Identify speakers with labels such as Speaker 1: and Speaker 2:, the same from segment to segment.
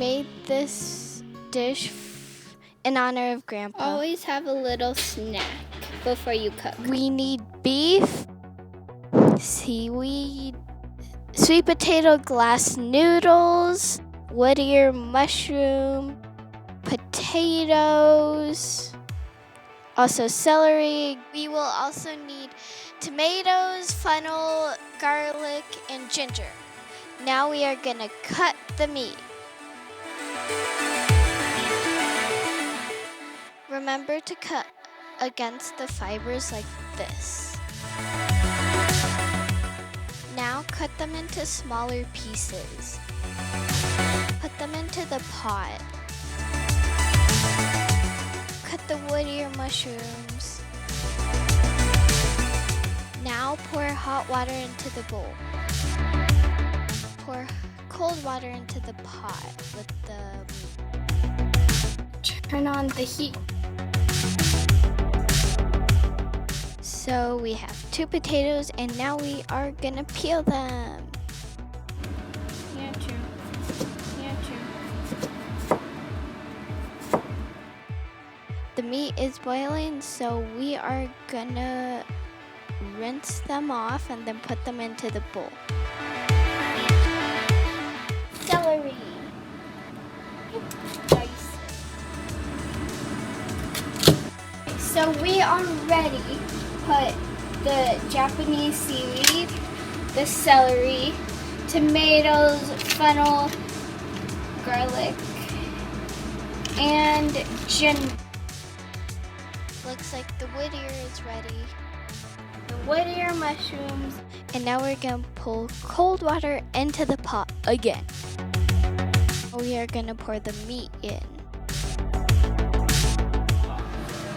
Speaker 1: made this dish in honor of Grandpa.
Speaker 2: Always have a little snack before you cook.
Speaker 1: We need beef, seaweed, sweet potato glass noodles, wood ear mushroom, potatoes, also celery. We will also need tomatoes, fennel, garlic, and ginger. Now we are gonna cut the meat. Remember to cut against the fibers like this. Now cut them into smaller pieces. Put them into the pot. Cut the wood ear mushrooms. Now pour hot water into the bowl. Pour cold water into the pot with the meat. Turn on the heat. So we have 2 potatoes and now we are gonna peel them. The meat is boiling, so we are gonna rinse them off and then put them into the bowl. Celery. So we already put the Japanese seaweed, the celery, tomatoes, fennel, garlic, and ginger. Looks like the wood ear is ready. The wood ear mushrooms. And now we're gonna pull cold water into the pot again. We are gonna pour the meat in.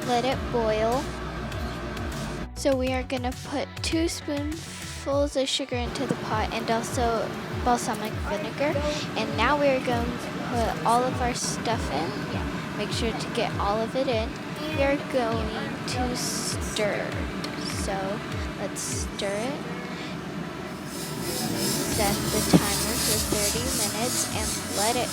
Speaker 1: Let it boil. So we are gonna put 2 spoonfuls of sugar into the pot and also balsamic vinegar. And now we're going to put all of our stuff in. Make sure to get all of it in. We are going to stir. So let's stir it. Set the timer for 30 minutes and let it.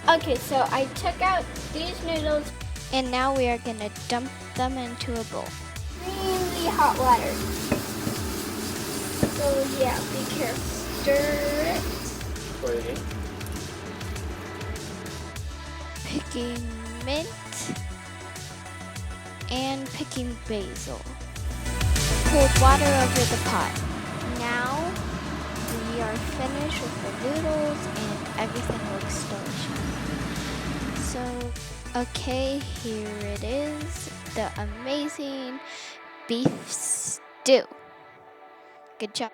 Speaker 1: Okay, so I took out these noodles and now we are gonna dump them into a bowl. Really hot water. So yeah, be careful. Stir it.
Speaker 3: Waiting.
Speaker 1: Picking mint and picking basil. Cold water over the pot. Now we are finished with the noodles and everything looks delicious. So, okay, here it is, the amazing beef stew. Good job.